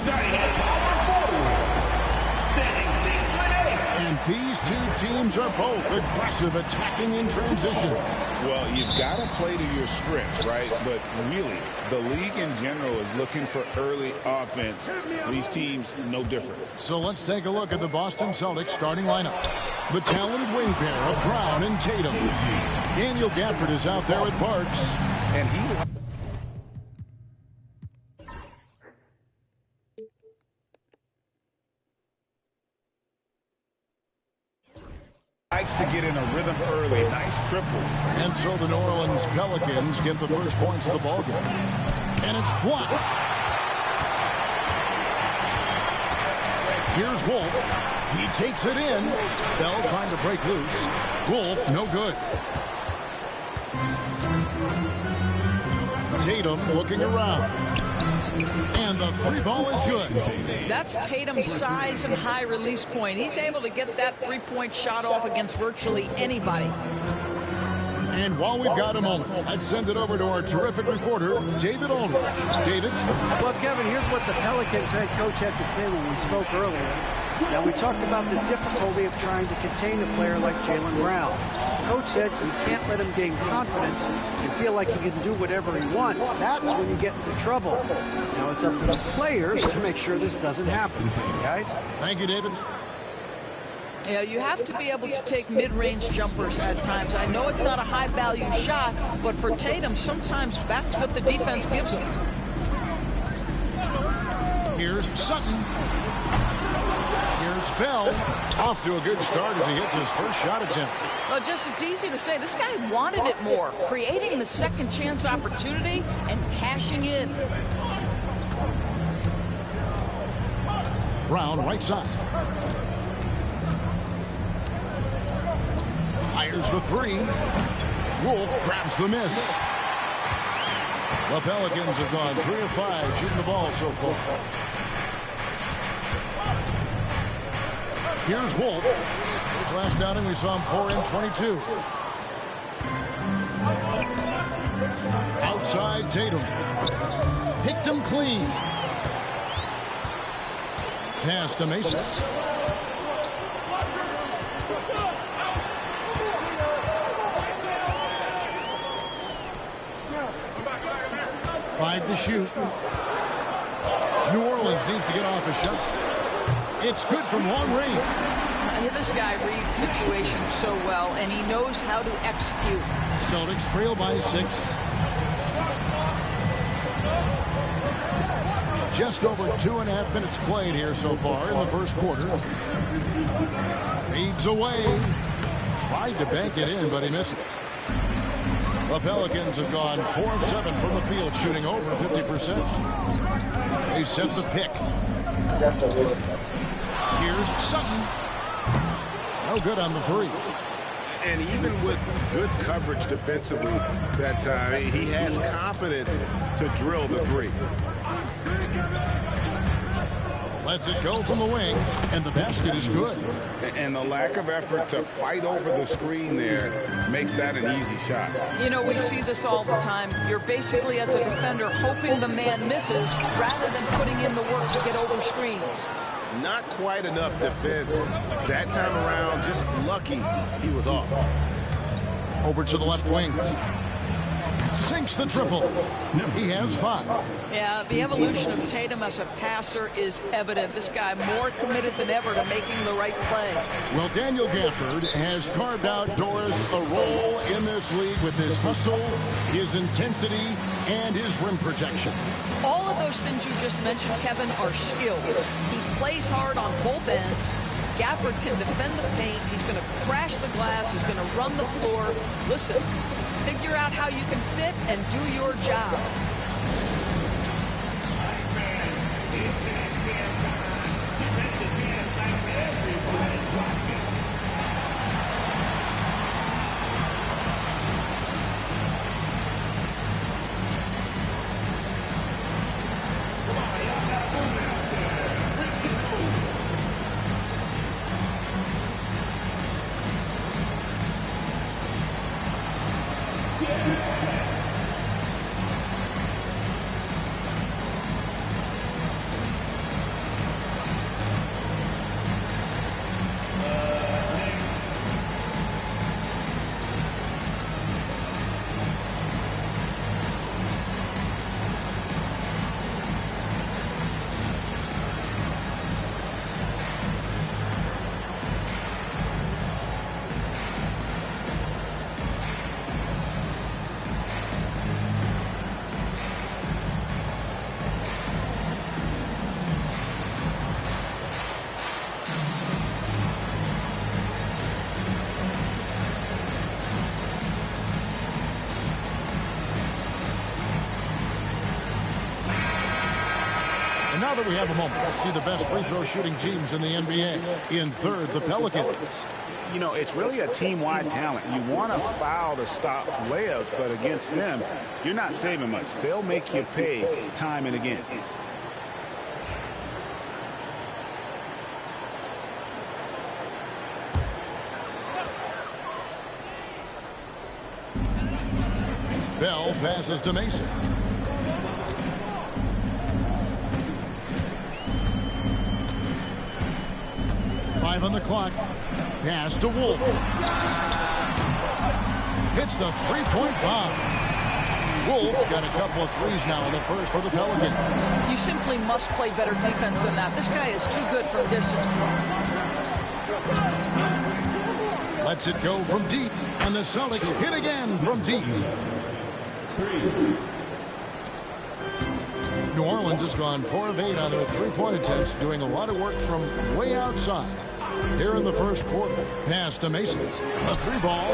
Starting at power forward, standing 6'8". And these two teams are both aggressive, attacking in transition. Well, you've got to play to your strengths, right? But really, the league in general is looking for early offense. These teams, no different. So let's take a look at the Boston Celtics starting lineup. The talented wing pair of Brown and Tatum. Daniel Gafford is out there with Parks. And he likes to get in a rhythm early. Nice triple. And so the New Orleans Pelicans get the first points of the ballgame. And it's blocked. Here's Wolf. He takes it in. Bell trying to break loose. Wolf, no good. Tatum looking around. And the three ball is good. That's Tatum's size and high release point. He's able to get that three-point shot off against virtually anybody. And while we've got a moment, let's send it over to our terrific reporter, David Aldridge. David? Well, Kevin, here's what the Pelicans head coach had to say when we spoke earlier. Now, we talked about the difficulty of trying to contain a player like Jaylen Brown. Coach said you can't let him gain confidence and feel like he can do whatever he wants. That's when you get into trouble. Now it's up to the players to make sure this doesn't happen, guys. Thank you, David. Yeah, you have to be able to take mid-range jumpers at times. I know it's not a high-value shot, but for Tatum, sometimes that's what the defense gives him. Here's Sutton. Here's Bell. Off to a good start as he hits his first shot attempt. Well, just it's easy to say. This guy wanted it more, creating the second chance opportunity and cashing in. Brown, right side. Fires the three. Wolf grabs the miss. The Pelicans have gone 3 of 5 shooting the ball so far. Here's Wolf. His last outing, we saw him 4 in 22. Outside Tatum. Picked him clean. Pass to Mason. Five to shoot. New Orleans needs to get off a shot. It's good from long range. This guy reads situations so well, and he knows how to execute. Celtics trail by 6. Just over 2.5 minutes played here so far in the first quarter. Fades away. Tried to bank it in, but he misses. The Pelicans have gone 4 of 7 from the field, shooting over 50%. They set the pick. Here's Sutton. No good on the three. And even with good coverage defensively that time, he has confidence to drill the three. Lets it go from the wing, and the basket is good. And the lack of effort to fight over the screen there makes that an easy shot. You know, we see this all the time. You're basically, as a defender, hoping the man misses rather than putting in the work to get over screens. Not quite enough defense that time around. Just lucky he was off. Over to the left wing. Sinks the triple. He has 5. Yeah, the evolution of Tatum as a passer is evident. This guy more committed than ever to making the right play. Well, Daniel Gafford has carved out, Doris, a role in this league with his hustle, his intensity, and his rim protection. All of those things you just mentioned, Kevin, are skills. He plays hard on both ends. Gafford can defend the paint. He's going to crash the glass. He's going to run the floor. Listen, figure out how you can fit and do your job. now that we have a moment, let's see the best free throw shooting teams in the NBA. In third, the Pelicans. You know, it's really a team-wide talent. You want to foul to stop layups, but against them, you're not saving much. They'll make you pay time and again. Bell passes to Mason. Five on the clock. Pass to Wolf. Hits the three-point bomb. Wolf got a couple of threes now in the first for the Pelicans. You simply must play better defense than that. This guy is too good from distance. Lets it go from deep, and the Celtics hit again from deep. New Orleans has gone 4 of 8 on their three-point attempts, doing a lot of work from way outside. Here in the first quarter, pass to Mason. A three ball.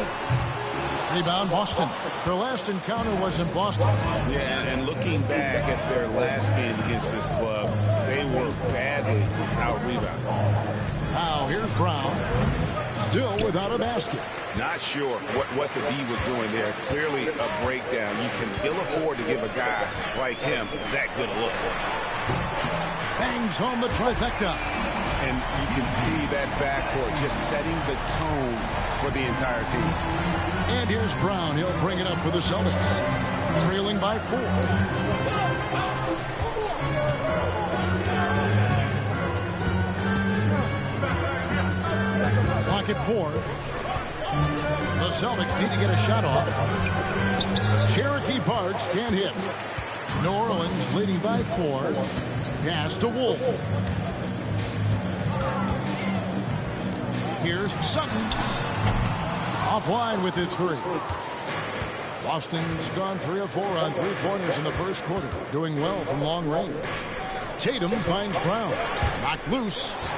Rebound, Boston. Their last encounter was in Boston. Yeah, and looking back at their last game against this club, they were badly out-rebounded. Now here's Brown. Still without a basket. Not sure what the D was doing there. Clearly a breakdown. You can ill afford to give a guy like him that good a look. Bangs home the trifecta. And you can see that backcourt just setting the tone for the entire team. And here's Brown. He'll bring it up for the Celtics. Trailing by 4. Clock at 4. The Celtics need to get a shot off. Cherokee Parks can't hit. New Orleans leading by 4. Pass to Wolf. Here's Sutton. Offline with his 3. Boston's gone 3 of 4 on three-pointers in the first quarter, doing well from long range. Tatum finds Brown. Knocked loose.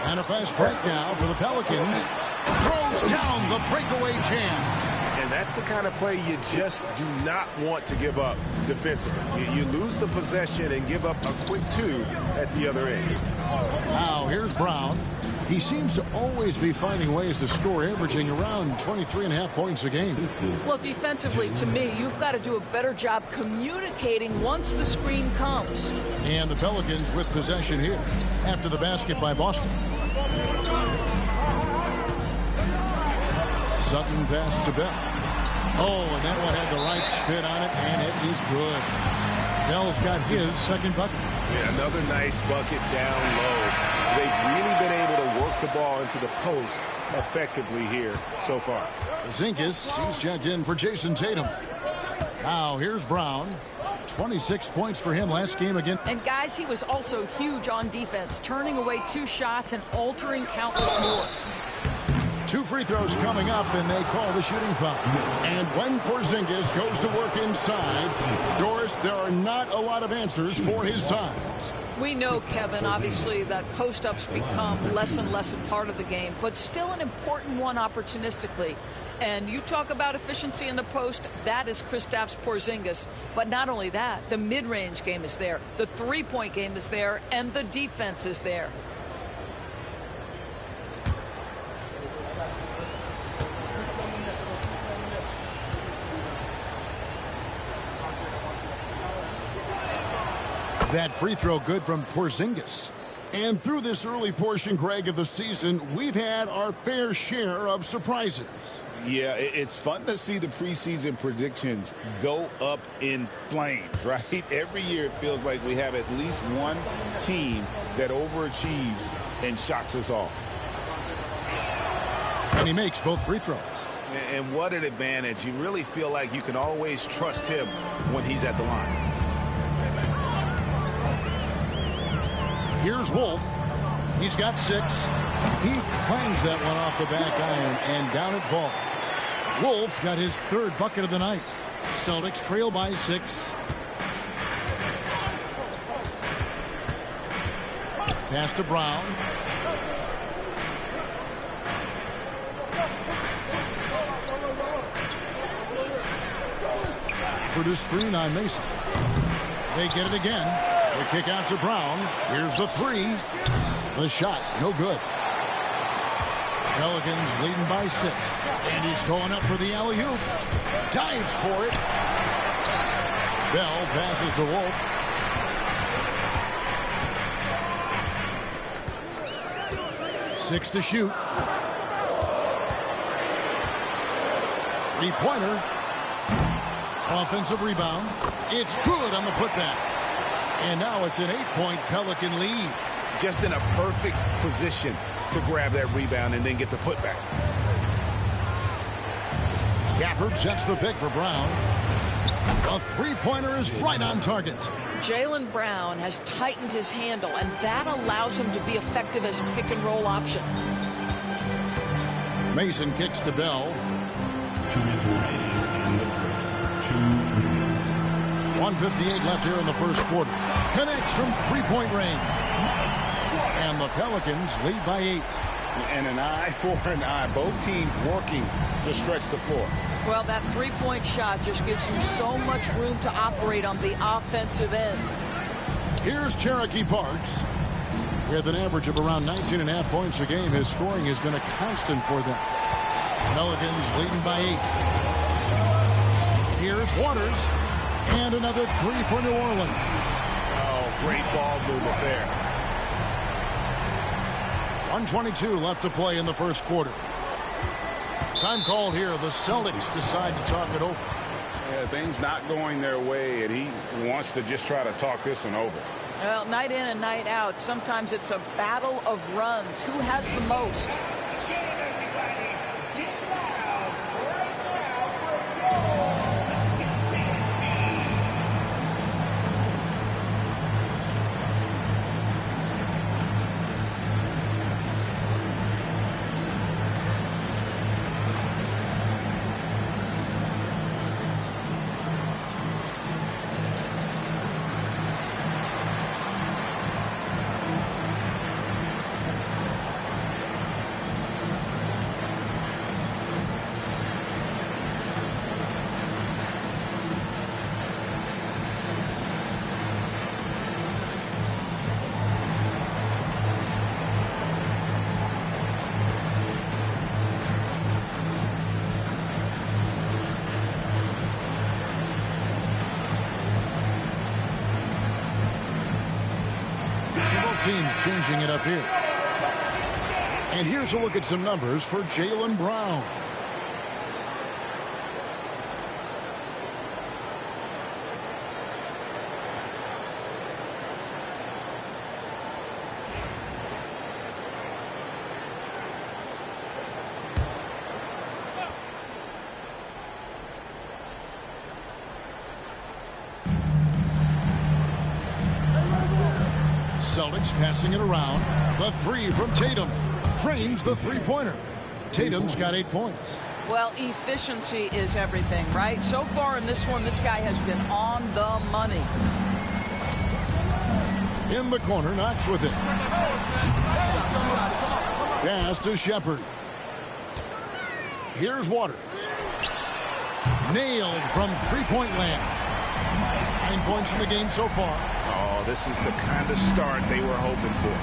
And a fast break now for the Pelicans. Throws down the breakaway jam. And that's the kind of play you just do not want to give up defensively. You lose the possession and give up a quick 2 at the other end. Now here's Brown. He seems to always be finding ways to score, averaging around 23.5 points a game. Well, defensively, to me, you've got to do a better job communicating once the screen comes. And the Pelicans with possession here after the basket by Boston. Sutton pass to Bell. Oh, and that one had the right spin on it, and it is good. Bell's got his second bucket. Yeah, another nice bucket down low. They've really been able to work the ball into the post effectively here so far. Zinkas, he's checked in for Jason Tatum. Now here's Brown. 26 points for him last game again. And guys, he was also huge on defense, turning away 2 shots and altering countless more. 2 free throws coming up, and they call the shooting foul. And when Porzingis goes to work inside, Doris, there are not a lot of answers for his size. We know, Kevin, obviously, that post-ups become less and less a part of the game, but still an important one opportunistically. And you talk about efficiency in the post, that is Kristaps Porzingis. But not only that, the mid-range game is there, the three-point game is there, and the defense is there. That free throw good from Porzingis. And through this early portion, Greg, of the season, we've had our fair share of surprises. Yeah, it's fun to see the preseason predictions go up in flames, right? Every year it feels like we have at least one team that overaachieves and shocks us all. And he makes both free throws. And what an advantage. You really feel like you can always trust him when he's at the line. Here's Wolf. He's got 6. He clangs that one off the back iron, and down it falls. Wolf got his 3rd bucket of the night. Celtics trail by 6. Pass to Brown. For the screen on Mason. They get it again. The kick out to Brown. Here's the three. The shot, no good. Pelicans leading by 6. And he's going up for the alley-oop. Dives for it. Bell passes to Wolf. Six to shoot. Three-pointer. Offensive rebound. It's good on the putback. And now it's an 8-point Pelican lead. Just in a perfect position to grab that rebound and then get the putback. Gafford sets the pick for Brown. A three-pointer is right on target. Jaylen Brown has tightened his handle, and that allows him to be effective as a pick-and-roll option. Mason kicks to Bell. 2 minutes remaining in the first. 2 minutes. 1:58 left here in the first quarter. Connects from three-point range. And the Pelicans lead by 8. And an eye for an eye. Both teams working to stretch the floor. Well, that three-point shot just gives you so much room to operate on the offensive end. Here's Cherokee Parks. With an average of around 19.5 points a game, his scoring has been a constant for them. Pelicans leading by 8. Here's Waters. And another three for New Orleans. Oh, great ball movement there. 1:22 left to play in the first quarter. Time called here. The Celtics decide to talk it over. Yeah, things not going their way, and he wants to just try to talk this one over. Well, night in and night out, sometimes it's a battle of runs. Who has the most? Teams changing it up here. And here's a look at some numbers for Jaylen Brown. Celtics passing it around. The three from Tatum. Drains the three-pointer. Tatum's got 8 points. Well, efficiency is everything, right? So far in this one, this guy has been on the money. In the corner, Knox with it. Pass to Shepard. Here's Waters. Nailed from three-point land. 9 points in the game so far. Oh, this is the kind of start they were hoping for.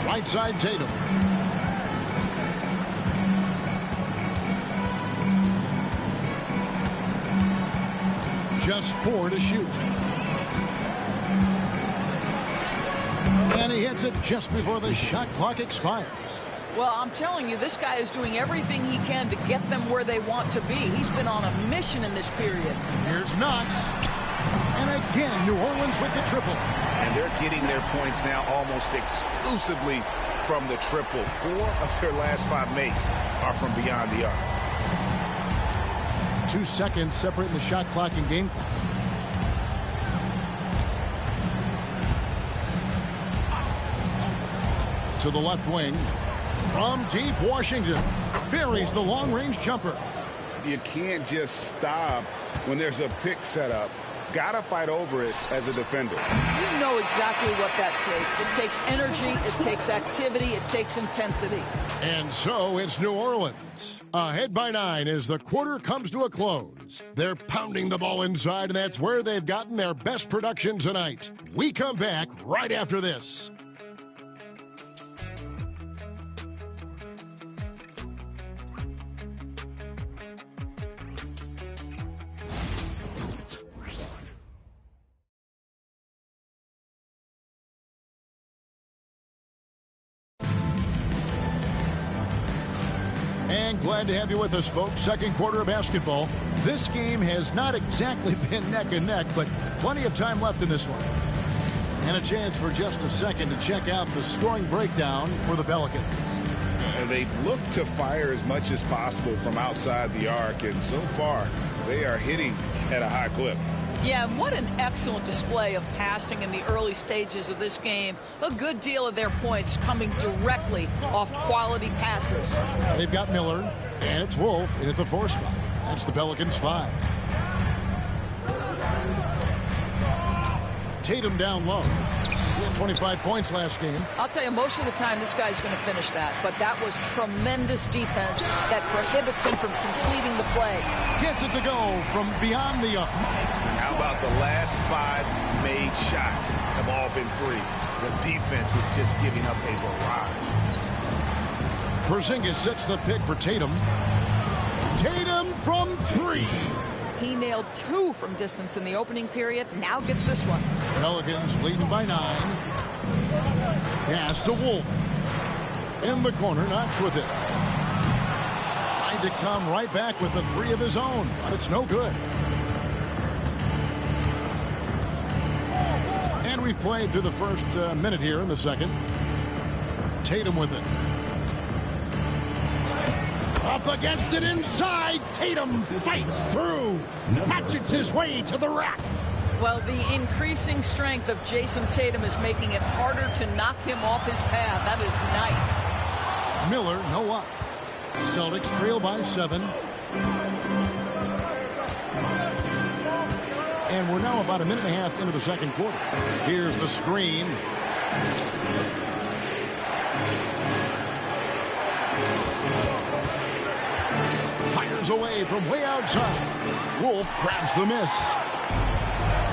Right side Tatum. Just 4 to shoot. And he hits it just before the shot clock expires. Well, I'm telling you, this guy is doing everything he can to get them where they want to be. He's been on a mission in this period. Here's Knox. And again, New Orleans with the triple. And they're getting their points now almost exclusively from the triple. 4 of their last 5 makes are from beyond the arc. 2 seconds separating the shot clock and game clock. To the left wing. From deep, Washington buries the long-range jumper. You can't just stop when there's a pick set up got to fight over it as a defender. You know exactly what that takes. It takes energy, it takes activity, it takes intensity. And so it's New Orleans. Ahead by 9 as the quarter comes to a close. They're pounding the ball inside, and that's where they've gotten their best production tonight. We come back right after this. And glad to have you with us, folks. Second quarter of basketball. This game has not exactly been neck and neck, but plenty of time left in this one. And a chance for just a second to check out the scoring breakdown for the Pelicans. And they've looked to fire as much as possible from outside the arc, and so far they are hitting at a high clip. Yeah, and what an excellent display of passing in the early stages of this game. A good deal of their points coming directly off quality passes. They've got Miller, and it's Wolf in at the 4 spot. That's the Pelicans 5. Tatum down low. He had 25 points last game. I'll tell you, most of the time this guy's going to finish that, but that was tremendous defense that prohibits him from completing the play. Gets it to go from beyond the arc. And how about the last 5 made shots have all been threes? The defense is just giving up a barrage. Porzingis sets the pick for Tatum. Tatum from 3. He nailed 2 from distance in the opening period. Now gets this one. Pelicans leading by 9. Pass to Wolf. In the corner, Knox with it. Tried to come right back with the 3 of his own, but it's no good. And we've played through the first minute here in the second. Tatum with it. Up against it inside. Tatum fights through. Hatchets his way to the rack. Well, the increasing strength of Jason Tatum is making it harder to knock him off his path. That is nice. Miller, no up. Celtics trail by 7. And we're now about a minute and a half into the second quarter. Here's the screen. Fires away from way outside. Wolf grabs the miss.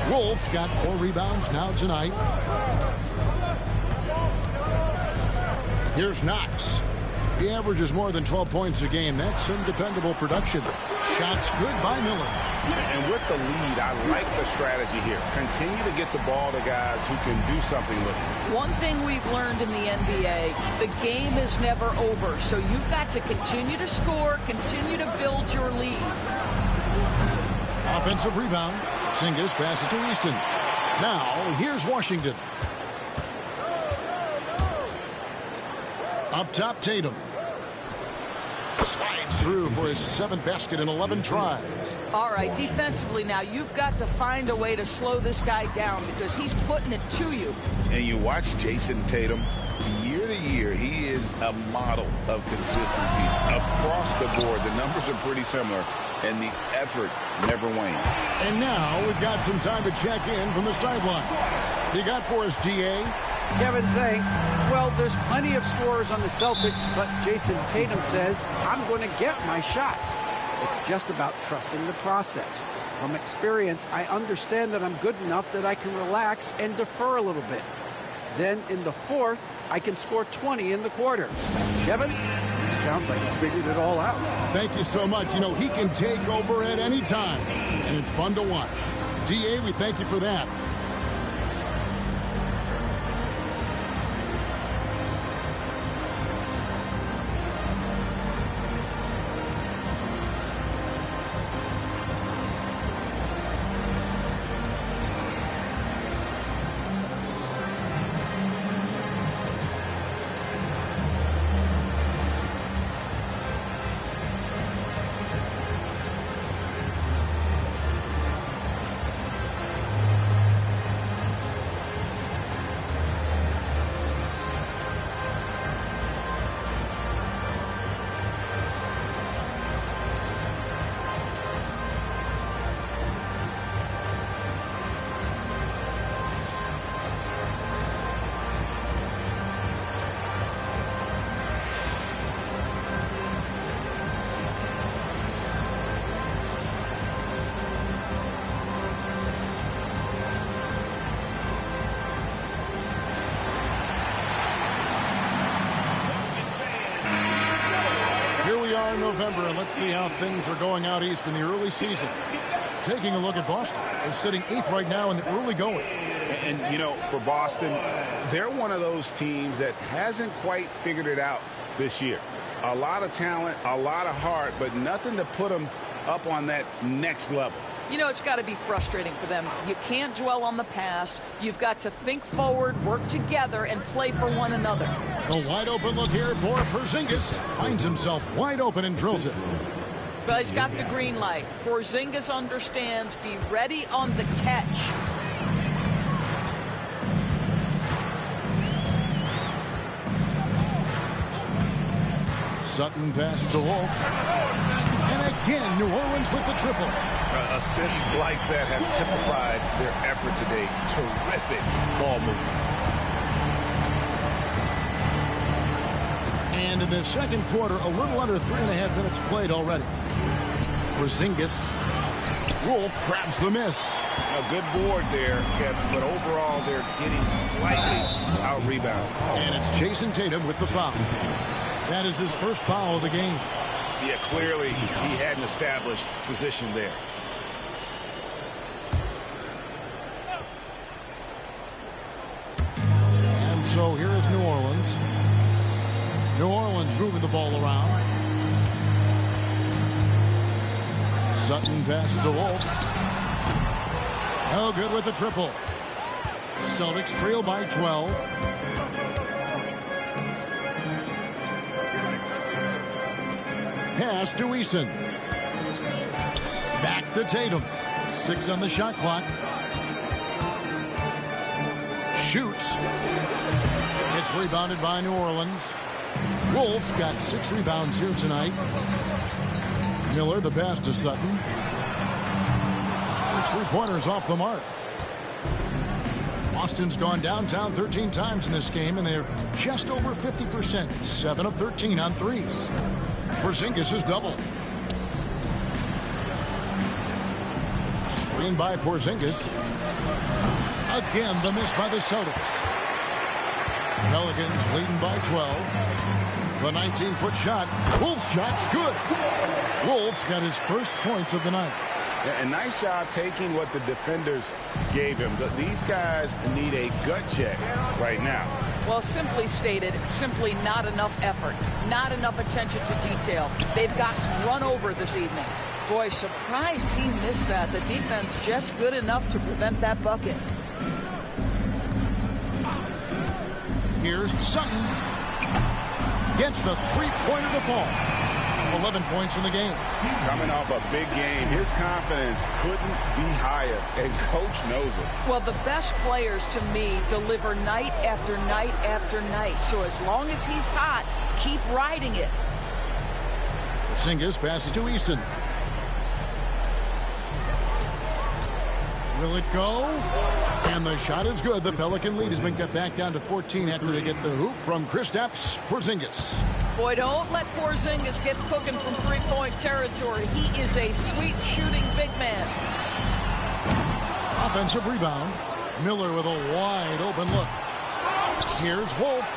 Wolf got 4 rebounds now tonight. Here's Knox. He averages more than 12 points a game. That's some dependable production. Shots good by Miller. And with the lead, I like the strategy here. Continue to get the ball to guys who can do something with it. One thing we've learned in the NBA, the game is never over. So you've got to continue to score, continue to build your lead. Offensive rebound. Porzingis passes to Easton. Now, here's Washington. Up top, Tatum. Slides through for his 7th basket in 11 tries. All right, defensively now, you've got to find a way to slow this guy down because he's putting it to you. And you watch Jason Tatum, year to year, he is a model of consistency. Across the board, the numbers are pretty similar, and the effort never wanes. And now we've got some time to check in from the sidelines. You got for us, DA? Kevin, thanks. Well, there's plenty of scorers on the Celtics, but Jason Tatum says, I'm going to get my shots. It's just about trusting the process. From experience, I understand that I'm good enough that I can relax and defer a little bit. Then in the 4th, I can score 20 in the quarter. Kevin, sounds like he's figured it all out. Thank you so much. You know, he can take over at any time, and it's fun to watch. DA, we thank you for that. November, and let's see how things are going out east in the early season. Taking a look at Boston. They're sitting 8th right now in the early going. And, you know, for Boston, they're one of those teams that hasn't quite figured it out this year. A lot of talent, a lot of heart, but nothing to put them up on that next level. You know, it's got to be frustrating for them. You can't dwell on the past. You've got to think forward, work together, and play for one another. A wide open look here for Porzingis. Finds himself wide open and drills it. But he's got the green light. Porzingis understands. Be ready on the catch. Sutton passes to Wolf. And again, New Orleans with the triple. Assists like that have typified their effort today. Terrific ball movement. And in the second quarter, a little under 3.5 minutes played already. Porzingis. Wolf grabs the miss. A good board there, Kevin, but overall they're getting slightly out-rebounded. And it's Jason Tatum with the foul. That is his first foul of the game. Yeah, clearly he had an established position there. And so here is New Orleans. New Orleans moving the ball around. Sutton passes to Wolf. No good with the triple. Celtics trail by 12. Pass to Eason. Back to Tatum. 6 on the shot clock. Shoots. It's rebounded by New Orleans. Wolf got 6 rebounds here tonight. Miller, the pass to Sutton. His 3-pointers off the mark. Boston's gone downtown 13 times in this game, and they're just over 50%. 7 of 13 on threes. Porzingis is double. Screen by Porzingis. Again, the miss by the Celtics. Pelicans leading by 12. The 19-foot shot. Wolf shot's good. Wolf got his first points of the night. Yeah, a nice job taking what the defenders gave him. But these guys need a gut check right now. Well, simply stated, simply not enough effort, not enough attention to detail. They've gotten run over this evening. Boy, surprised he missed that. The defense just good enough to prevent that bucket. Here's Sutton. Gets the 3-pointer to fall. 11 points in the game. Coming off a big game, his confidence couldn't be higher, and coach knows it. Well, the best players to me deliver night after night after night. So as long as he's hot, keep riding it. Porzingis passes to Eason. Will it go? And the shot is good. The Pelican lead has been cut back down to 14 after they get the hoop from Kristaps Porzingis. Boy, don't let Porzingis get cooking from three-point territory. He is a sweet shooting big man. Offensive rebound. Miller with a wide open look. Here's Wolf.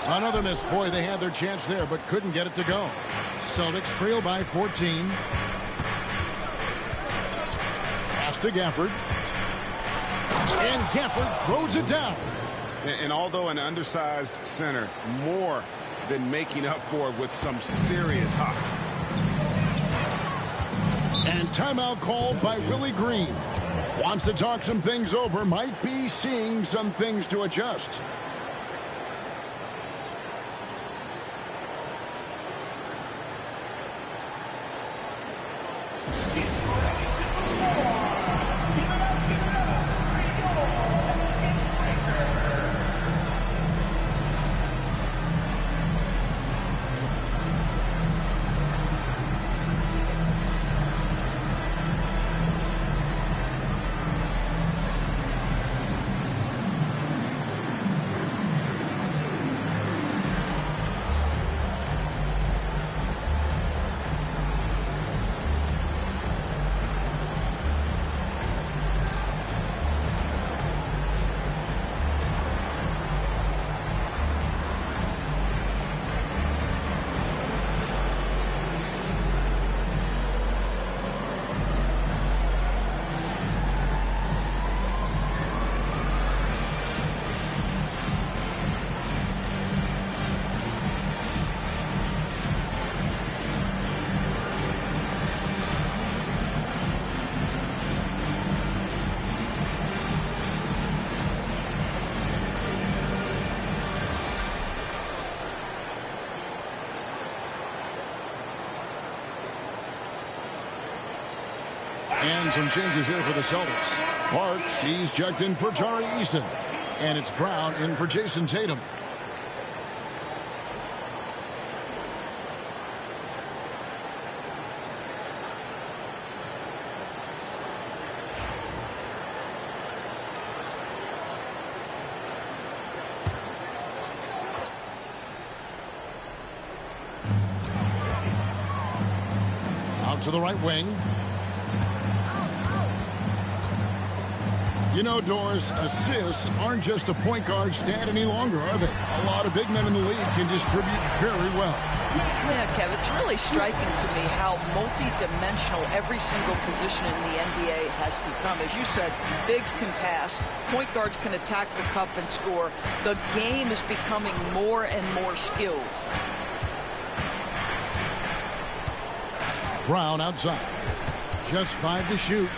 Another miss. Boy, they had their chance there, but couldn't get it to go. Celtics trail by 14. Pass to Gafford. And Gafford throws it down. And although an undersized center, more than making up for it with some serious hops. And timeout called by Willie Green. Wants to talk some things over. Might be seeing some things to adjust. making some changes here for the Celtics. Parks, he's checked in for Tari Eason. And it's Brown in for Jason Tatum. To the right wing. You know, Doris, assists aren't just a point guard stat any longer, are they? A lot of big men in the league can distribute very well. Yeah, Kev, it's really striking to me how multi-dimensional every single position in the NBA has become. As you said, bigs can pass, point guards can attack the cup and score. The game is becoming more and more skilled. Brown outside. Just 5 to shoot.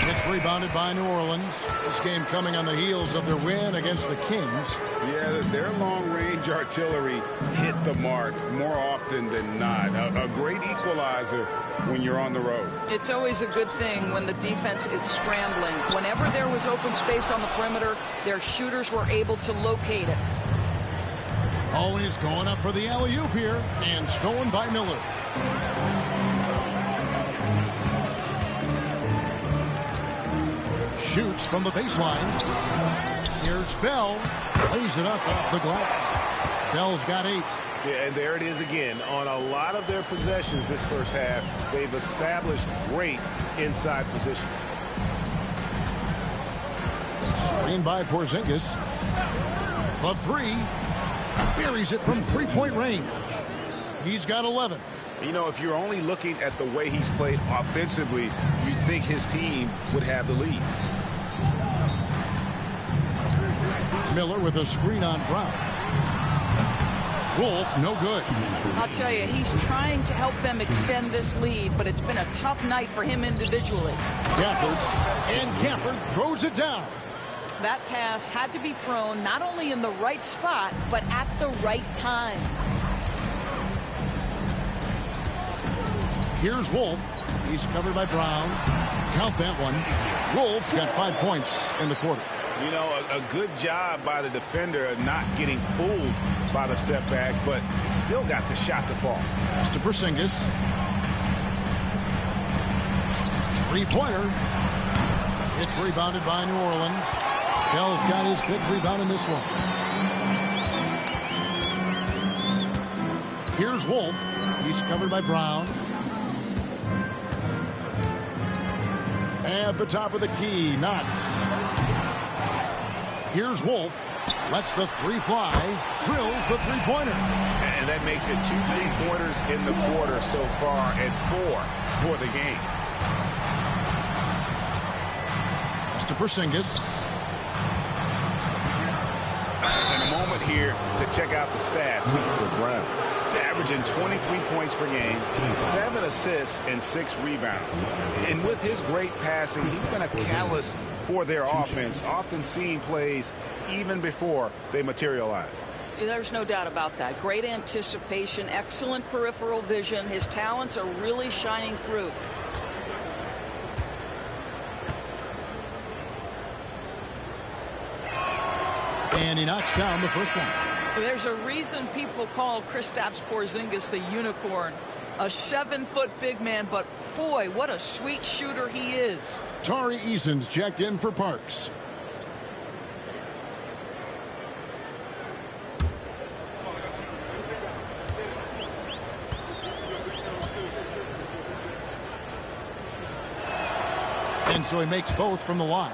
It's rebounded by New Orleans. This game coming on the heels of their win against the Kings. Yeah, their long-range artillery hit the mark more often than not. A great equalizer when you're on the road. It's always a good thing when the defense is scrambling. Whenever there was open space on the perimeter, their shooters were able to locate it. Always going up for the alley-oop here, and stolen by Miller. Shoots from the baseline. Here's Bell. Lays it up off the glass. Bell's got 8. Yeah, and there it is again. On a lot of their possessions this first half, they've established great inside position. Screen by Porzingis. The 3. Buries it from three-point range. He's got 11. You know, if you're only looking at the way he's played offensively, you think his team would have the lead. Miller with a screen on Brown. Wolf, no good. I'll tell you, he's trying to help them extend this lead, but it's been a tough night for him individually. Gafford throws it down. That pass had to be thrown not only in the right spot, but at the right time. Here's Wolf. He's covered by Brown. Count that one. Wolf got 5 points in the quarter. You know, a good job by the defender of not getting fooled by the step back, but still got the shot to fall. Pass to Porzingis. 3-pointer. It's rebounded by New Orleans. Bell's got his 5th rebound in this one. Here's Wolf. He's covered by Brown. At the top of the key, Knox. Here's Wolf. Lets the 3 fly. Drills the 3-pointer. And that makes it 2 3-pointers in the quarter so far and 4 for the game. Pass to Porzingis. And a moment here to check out the stats for Brown. Averaging 23 points per game, 7 assists, and 6 rebounds. And with his great passing, he's been a catalyst for their offense, often seeing plays even before they materialize. There's no doubt about that. Great anticipation, excellent peripheral vision. His talents are really shining through. And he knocks down the first one. There's a reason people call Kristaps Porzingis the unicorn. A 7-foot big man, but boy, what a sweet shooter he is. Tari Eason's checked in for Parks. And so he makes both from the line.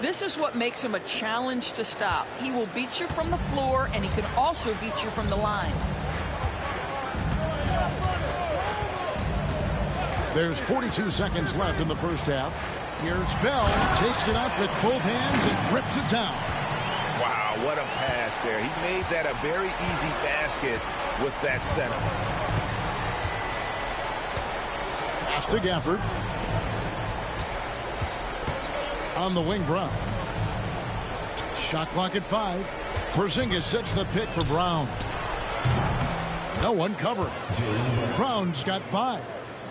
This is what makes him a challenge to stop. He will beat you from the floor, and he can also beat you from the line. There's 42 seconds left in the first half. Here's Bell. Takes it up with both hands and rips it down. Wow, what a pass there. He made that a very easy basket with that setup. Pass to Gafford. On the wing, Brown. Shot clock at 5. Porzingis sets the pick for Brown. No one covering. Brown's got 5.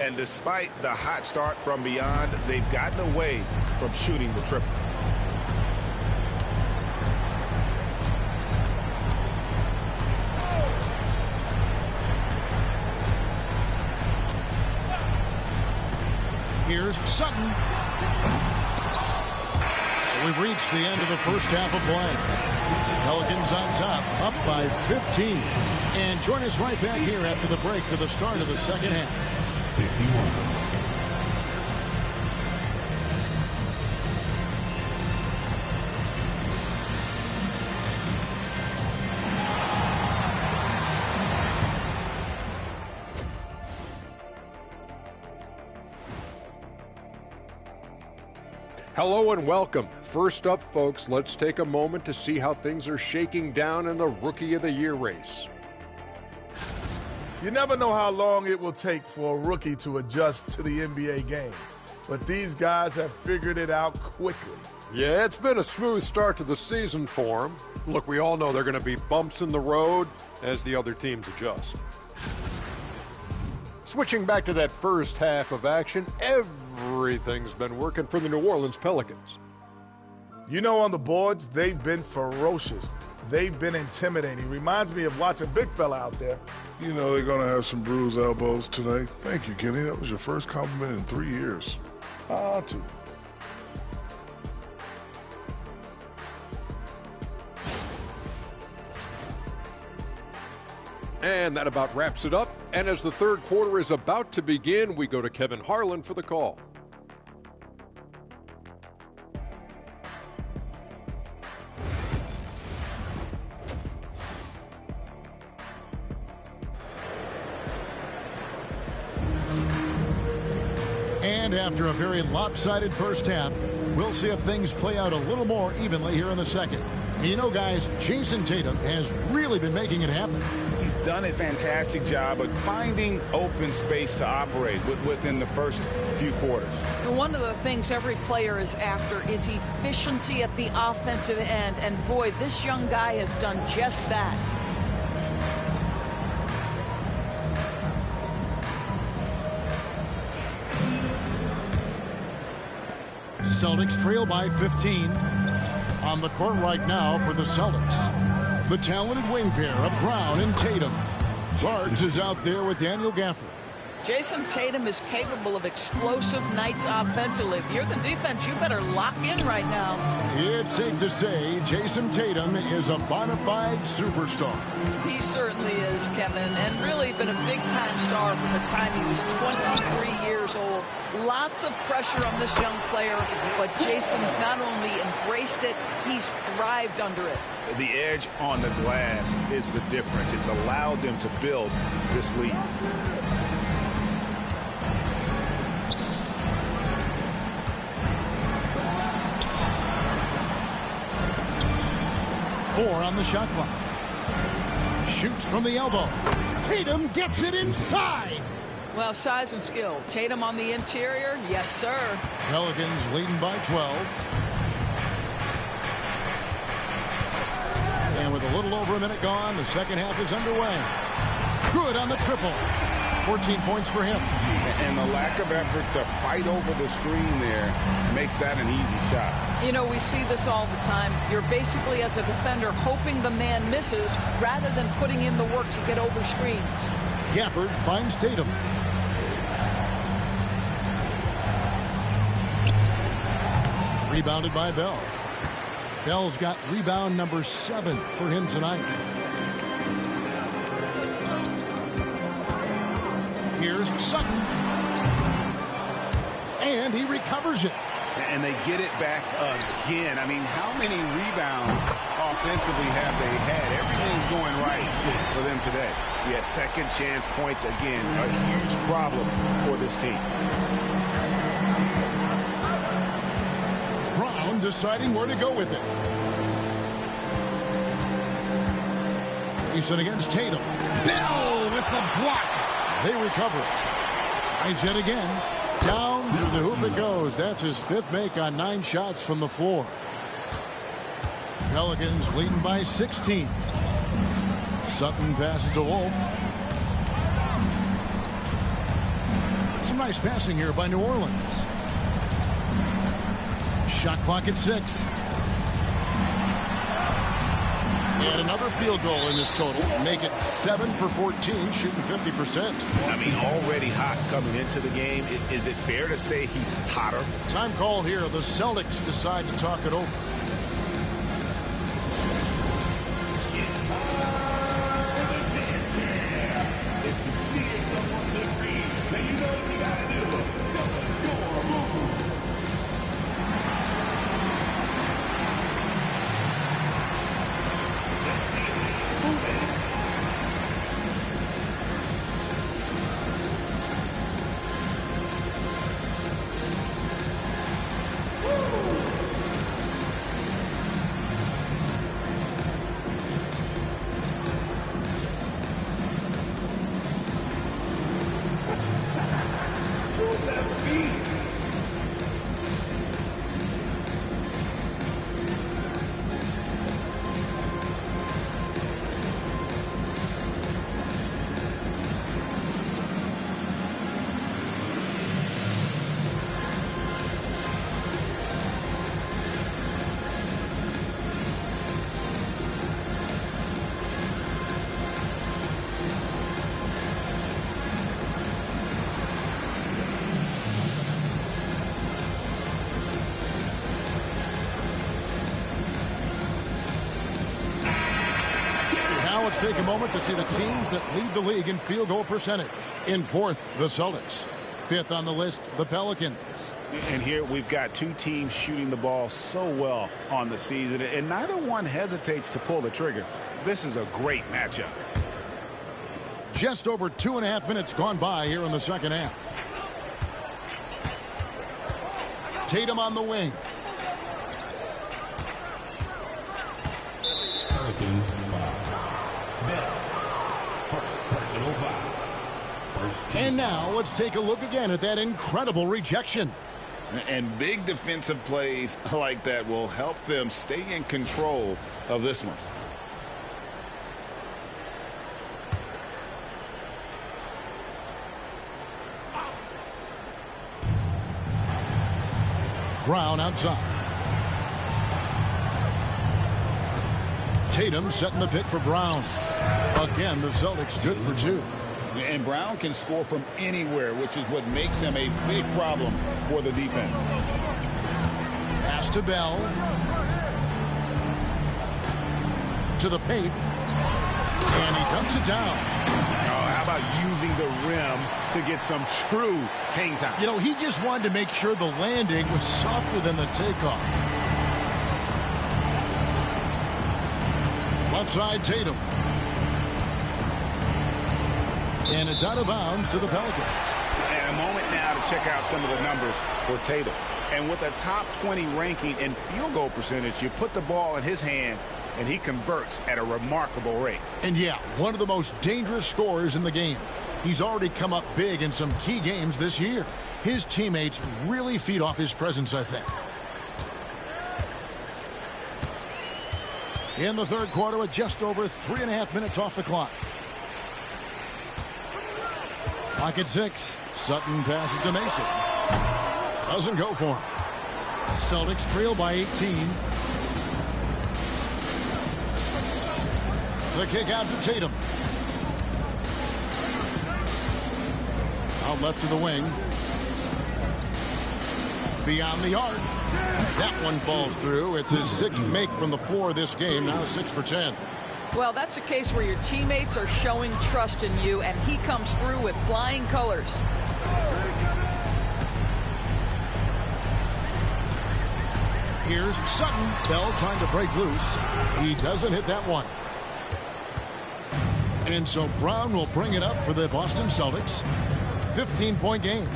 And despite the hot start from beyond, they've gotten away from shooting the triple. Here's Sutton. So we've reached the end of the first half of play. Pelicans on top, up by 15. And join us right back here after the break for the start of the second half. 51. Hello and welcome. First up, folks, let's take a moment to see how things are shaking down in the Rookie of the Year race. You never know how long it will take for a rookie to adjust to the NBA game, but these guys have figured it out quickly. Yeah, it's been a smooth start to the season for them. Look, we all know there are going to be bumps in the road as the other teams adjust. Switching back to that first half of action, everything's been working for the New Orleans Pelicans. You know, on the boards, they've been ferocious. They've been intimidating. Reminds me of watching big fella out there. You know they're going to have some bruised elbows today. Thank you, Kenny. That was your first compliment in 3 years. Two. And that about wraps it up. And as the third quarter is about to begin, we go to Kevin Harlan for the call. And after a very lopsided first half, we'll see if things play out a little more evenly here in the second. You know, guys, Jason Tatum has really been making it happen. He's done a fantastic job of finding open space to operate within the first few quarters. And one of the things every player is after is efficiency at the offensive end. And boy, this young guy has done just that. Celtics trail by 15. On the court right now for the Celtics, the talented wing pair of Brown and Tatum. Barnes is out there with Daniel Gafford. Jason Tatum is capable of explosive nights offensively. If you're the defense, you better lock in right now. It's safe to say Jason Tatum is a bona fide superstar. He certainly is, Kevin, and really been a big-time star from the time he was 23 years old. Lots of pressure on this young player, but Jason's not only embraced it, he's thrived under it. The edge on the glass is the difference. It's allowed them to build this lead. Four on the shot clock. Shoots from the elbow. Tatum gets it inside. Well, size and skill. Tatum on the interior, yes, sir. Pelicans leading by 12. And with a little over a minute gone, the second half is underway. Good on the triple. 14 points for him. And the lack of effort to fight over the screen there makes that an easy shot. You know, we see this all the time. You're basically, as a defender, hoping the man misses rather than putting in the work to get over screens. Gafford finds Tatum. Rebounded by Bell. Bell's got rebound number 7 for him tonight. Here's Sutton. And he recovers it. And they get it back again. I mean, how many rebounds offensively have they had? Everything's going right for them today. Yeah, second chance points again. A huge problem for this team. Brown deciding where to go with it. Mason against Tatum. Bell with the block. They recover it. Tries yet again. Down through the hoop it goes. That's his 5th make on 9 shots from the floor. Pelicans leading by 16. Sutton passes to Wolf. Some nice passing here by New Orleans. Shot clock at 6. And another field goal in this total. Make it 7 for 14, shooting 50%. I mean, already hot coming into the game. Is it fair to say he's hotter? Time call here. The Celtics decide to talk it over. Let's take a moment to see the teams that lead the league in field goal percentage. In fourth, the Celtics. Fifth on the list, the Pelicans. And here we've got two teams shooting the ball so well on the season, and neither one hesitates to pull the trigger. This is a great matchup. Just over 2.5 minutes gone by here in the second half. Tatum on the wing. Pelicans personal foul. And now let's take a look again at that incredible rejection. And big defensive plays like that will help them stay in control of this one. Brown outside. Tatum setting the pick for Brown. Again, the Celtics good for 2. And Brown can score from anywhere, which is what makes him a big problem for the defense. Pass to Bell. To the paint. And he dumps it down. Oh, how about using the rim to get some true hang time? You know, he just wanted to make sure the landing was softer than the takeoff. Left side, Tatum. And it's out of bounds to the Pelicans. And a moment now to check out some of the numbers for Tatum. And with a top 20 ranking in field goal percentage, you put the ball in his hands, and he converts at a remarkable rate. And yeah, one of the most dangerous scorers in the game. He's already come up big in some key games this year. His teammates really feed off his presence, I think. In the third quarter with just over 3.5 minutes off the clock. Pocket 6. Sutton passes to Mason. Doesn't go for him. Celtics trail by 18. The kick out to Tatum. Out left to the wing. Beyond the arc. That one falls through. It's his 6th make from the floor this game. Now 6 for 10. Well, that's a case where your teammates are showing trust in you, and he comes through with flying colors. Here's Sutton. Bell trying to break loose. He doesn't hit that one. And so Brown will bring it up for the Boston Celtics. 15-point game.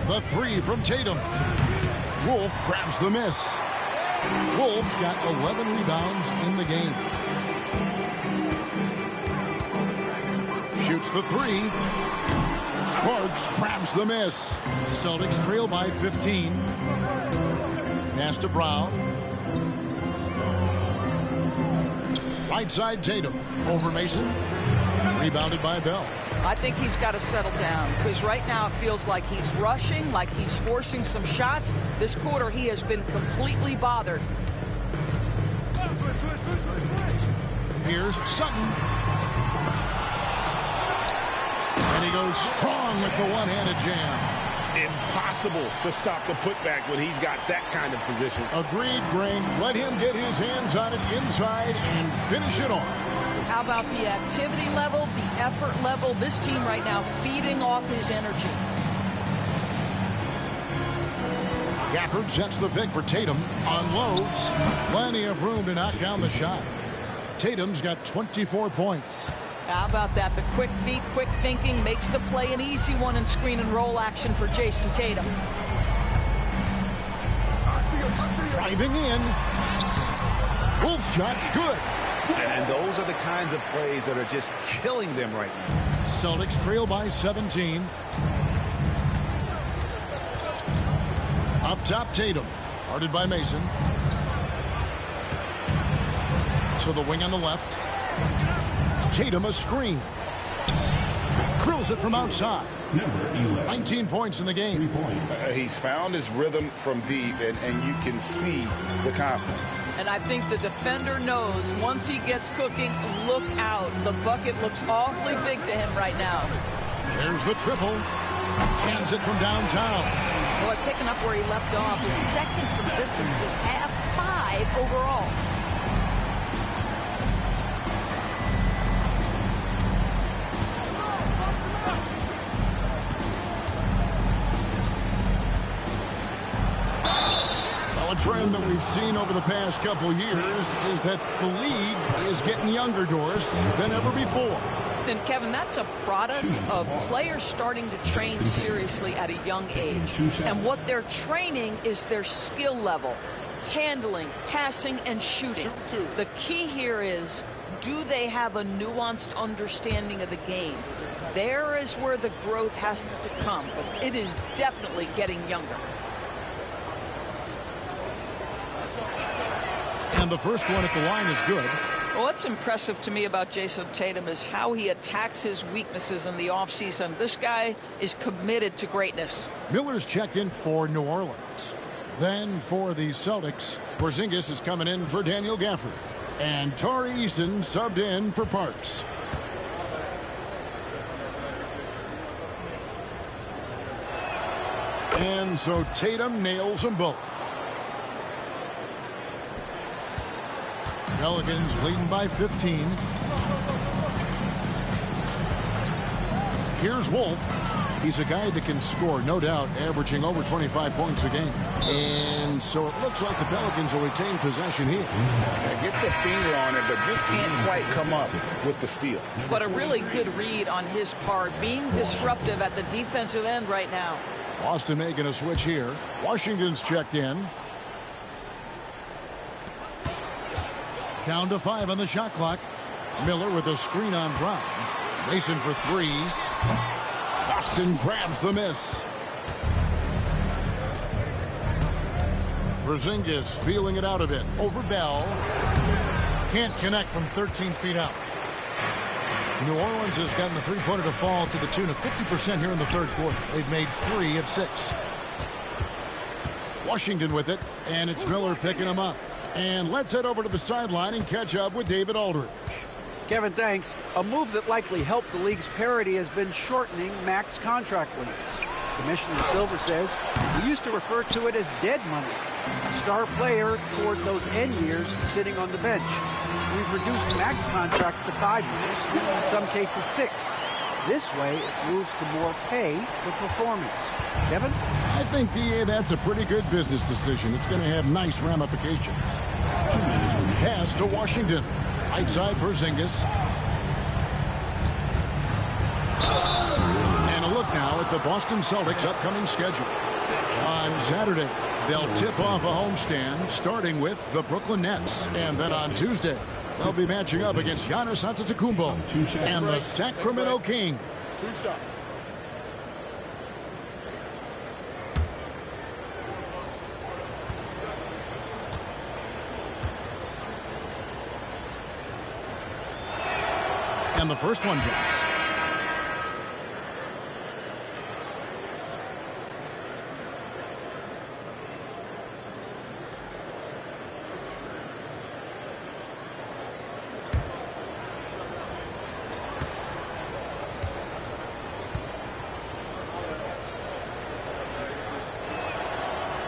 The 3 from Tatum. Wolf grabs the miss. Wolf got 11 rebounds in the game. Shoots the 3. Parks grabs the miss. Celtics trail by 15. Pass to Brown. Right side Tatum. Over Mason. Rebounded by Bell. I think he's got to settle down because right now it feels like he's rushing, like he's forcing some shots. This quarter he has been completely bothered. Here's Sutton. And he goes strong with the one-handed jam. Impossible to stop the putback when he's got that kind of position. Agreed, Greg. Let him get his hands on it inside and finish it off. How about the activity level, the effort level? This team right now feeding off his energy. Gafford sets the pick for Tatum. Unloads. Plenty of room to knock down the shot. Tatum's got 24 points. How about that? The quick feet, quick thinking makes the play an easy one in screen and roll action for Jason Tatum. Driving in. Wolf shot's good. And those are the kinds of plays that are just killing them right now. Celtics trail by 17. Up top, Tatum. Guarded by Mason. To the wing on the left. Tatum a screen. Drills it from outside. 19 points in the game. He's found his rhythm from deep, and you can see the confidence. And I think the defender knows once he gets cooking, look out. The bucket looks awfully big to him right now. There's the triple. Hands it from downtown. Boy, picking up where he left off. His second from distance this half, 5 overall. A trend that we've seen over the past couple years is that the league is getting younger, Doris, than ever before. And Kevin, that's a product of players starting to train seriously at a young age. And what they're training is their skill level, handling, passing, and shooting. The key here is, do they have a nuanced understanding of the game? There is where the growth has to come, but it is definitely getting younger. And the first one at the line is good. Well, what's impressive to me about Jason Tatum is how he attacks his weaknesses in the offseason. This guy is committed to greatness. Miller's checked in for New Orleans. Then for the Celtics, Porzingis is coming in for Daniel Gafford. And Tari Eason subbed in for Parks. And so Tatum nails them both. Pelicans leading by 15. Here's Wolf. He's a guy that can score, no doubt, averaging over 25 points a game. And so it looks like the Pelicans will retain possession here. Gets a finger on it, but just can't quite come up with the steal. But a really good read on his part, being disruptive at the defensive end right now. Boston making a switch here. Washington's checked in. Down to 5 on the shot clock. Miller with a screen on Brown. Mason for 3. Boston grabs the miss. Porzingis feeling it out a bit. Over Bell. Can't connect from 13 feet out. New Orleans has gotten the three-pointer to fall to the tune of 50% here in the third quarter. They've made 3 of 6. Washington with it, and it's Miller picking him up. And let's head over to the sideline and catch up with David Aldridge. Kevin, thanks. A move that likely helped the league's parity has been shortening max contract lengths. Commissioner Silver says we used to refer to it as dead money. A star player toward those end years sitting on the bench. We've reduced max contracts to 5 years, in some cases 6. This way, it moves to more pay for performance. Kevin? I think, DA, that's a pretty good business decision. It's going to have nice ramifications. Pass to Washington. Right side, Porzingis. And a look now at the Boston Celtics' upcoming schedule. On Saturday, they'll tip off a homestand, starting with the Brooklyn Nets. And then on Tuesday, they'll be matching up against Giannis Antetokounmpo and the Sacramento Kings. And the first one drops.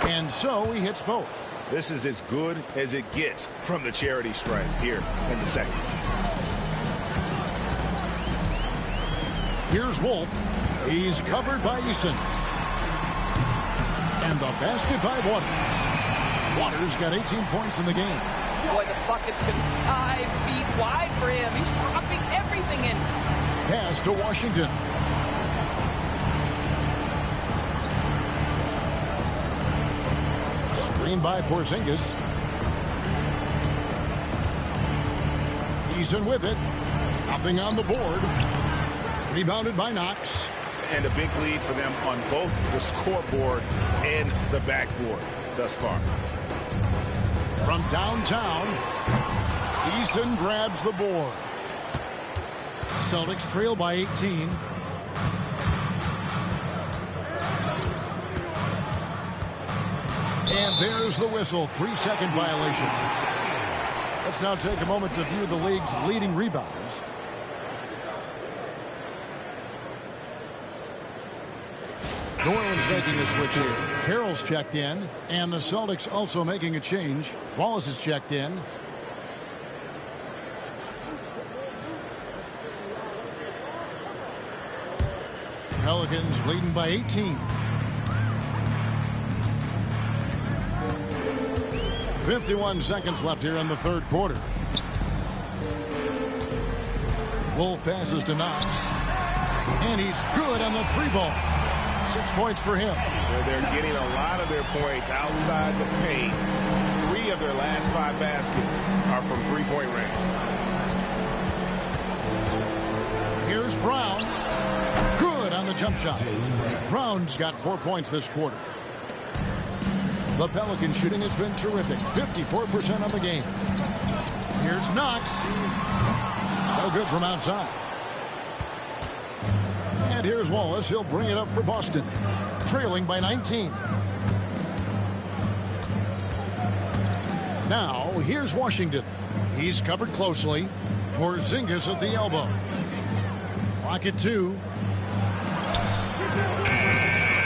And so he hits both. This is as good as it gets from the charity stripe here in the second. Here's Wolf. He's covered by Eason. And the basket by Waters. Waters got 18 points in the game. Boy, the bucket's been 5 feet wide for him. He's dropping everything in. Pass to Washington. Screen by Porzingis. Eason with it. Nothing on the board. Rebounded by Knox. And a big lead for them on both the scoreboard and the backboard thus far. From downtown, Eason grabs the board. Celtics trail by 18. And there's the whistle. 3-second violation. Let's now take a moment to view the league's leading rebounders. New Orleans making a switch here. Carroll's checked in, and the Celtics also making a change. Wallace is checked in. Pelicans leading by 18. 51 seconds left here in the third quarter. Wolf passes to Knox. And he's good on the three ball. 6 points for him. They're getting a lot of their points outside the paint. 3 of their last 5 baskets are from three-point range. Here's Brown. Good on the jump shot. Brown's got 4 points this quarter. The Pelican shooting has been terrific. 54% on the game. Here's Knox. No good from outside. And here's Wallace. He'll bring it up for Boston. Trailing by 19. Now, here's Washington. He's covered closely. Porzingis at the elbow. Clock at 2.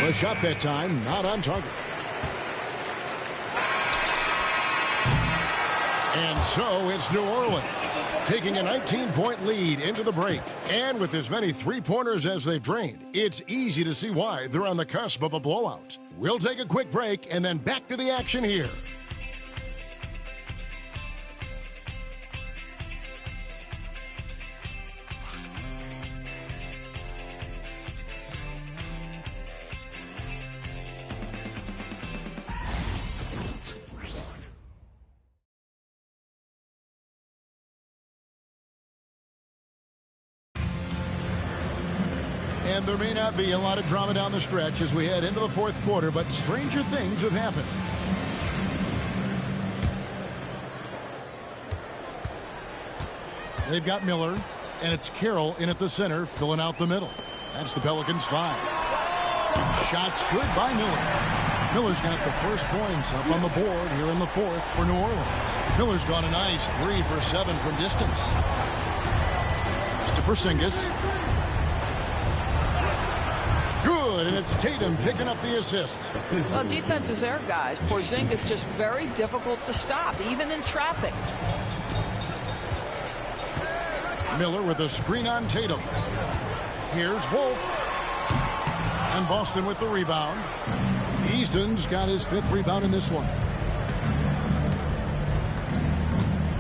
The shot that time, not on target. And so it's New Orleans taking a 19-point lead into the break. And with as many three-pointers as they've drained, it's easy to see why they're on the cusp of a blowout. We'll take a quick break and then back to the action here. And there may not be a lot of drama down the stretch as we head into the fourth quarter, but stranger things have happened. They've got Miller, and it's Carroll in at the center, filling out the middle. That's the Pelicans' 5. Shots good by Miller. Miller's got the first points up on the board here in the fourth for New Orleans. Miller's gone a nice 3 for 7 from distance. It's to Porzingis. Good, and it's Tatum picking up the assist. Well, defense is there, guys. Porzingis just very difficult to stop, even in traffic. Miller with a screen on Tatum. Here's Wolf. And Boston with the rebound. Eason's got his 5th rebound in this one.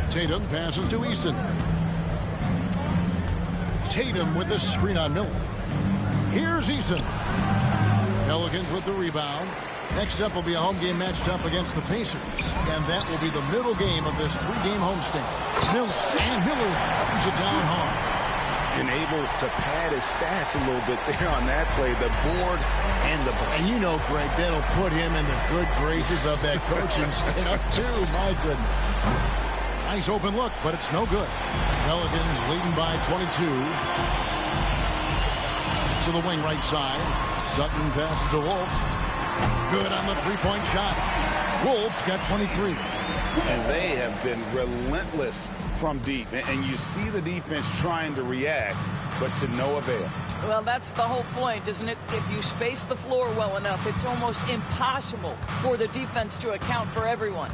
Tatum passes to Eason. Tatum with the screen on Miller. Here's Eason. Pelicans with the rebound. Next up will be a home game matched up against the Pacers. And that will be the middle game of this 3-game homestand. Miller throws it down hard. And able to pad his stats a little bit there on that play. The board and the bucket. And you know, Greg, that'll put him in the good graces of that coaching staff, too. My goodness. Nice open look, but it's no good. Pelicans leading by 22. To the wing right side. Sutton passes to Wolf. Good on the three-point shot. Wolf got 23. And they have been relentless from deep. And you see the defense trying to react, but to no avail. Well, that's the whole point, isn't it? If you space the floor well enough, it's almost impossible for the defense to account for everyone.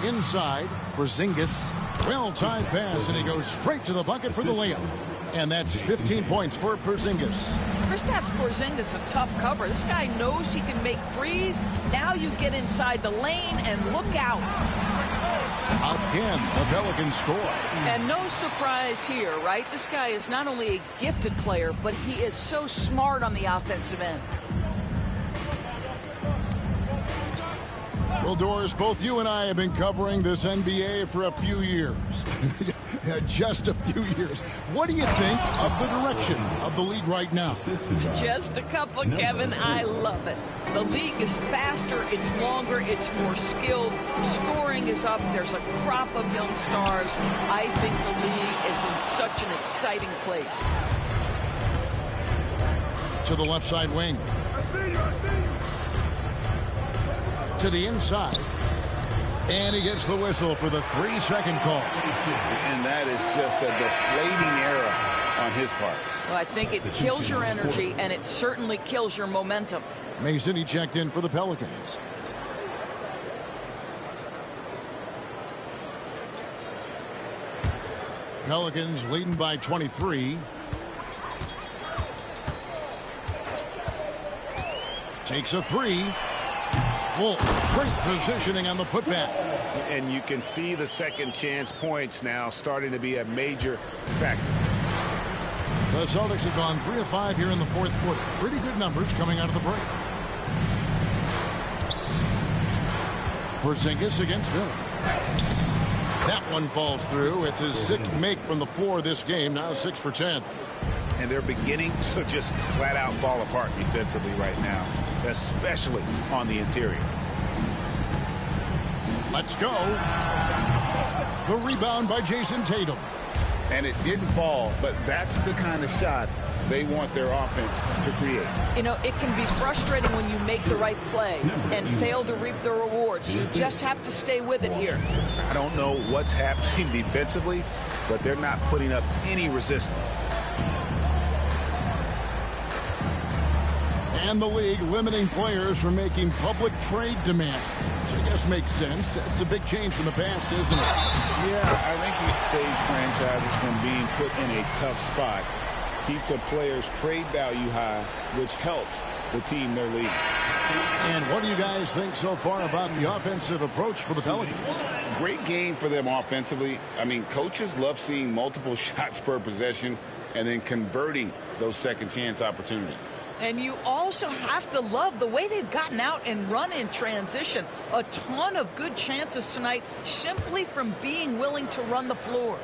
Inside, Porzingis. Well-timed pass, and he goes straight to the bucket for the layup. And that's 15 points for Porzingis. Kristaps Porzingis a tough cover. This guy knows he can make threes. Now you get inside the lane and look out. Again, the Pelicans score. And no surprise here, right? This guy is not only a gifted player, but he is so smart on the offensive end. Well, Doris, both you and I have been covering this NBA for a few years. Just a few years. What do you think of the direction of the league right now? Just a couple, Kevin. I love it. The league is faster, it's longer, it's more skilled. Scoring is up. There's a crop of young stars. I think the league is in such an exciting place. To the left side wing. To the inside. And he gets the whistle for the 3-second call. And that is just a deflating error on his part. Well, I think it kills your energy, and it certainly kills your momentum. Mason, he checked in for the Pelicans. Pelicans leading by 23. Takes a three. Well, great positioning on the putback. And you can see the second chance points now starting to be a major factor. The Celtics have gone 3 of 5 here in the fourth quarter. Pretty good numbers coming out of the break. Porzingis against Miller. That one falls through. It's his 6th make from the floor this game. Now 6 for 10. And they're beginning to just flat out fall apart defensively right now, especially on the interior. Let's go. The rebound by Jason Tatum. And it didn't fall, but that's the kind of shot they want their offense to create. You know, it can be frustrating when you make the right play and fail to reap the rewards. You just have to stay with it here. I don't know what's happening defensively, but they're not putting up any resistance. And the league limiting players from making public trade demands, which I guess makes sense. It's a big change from the past, isn't it? Yeah, I think it saves franchises from being put in a tough spot. Keeps a player's trade value high, which helps the team they're leading. And what do you guys think so far about the offensive approach for the Pelicans? Great game for them offensively. I mean, coaches love seeing multiple shots per possession and then converting those second chance opportunities. And you also have to love the way they've gotten out and run in transition. A ton of good chances tonight simply from being willing to run the floor.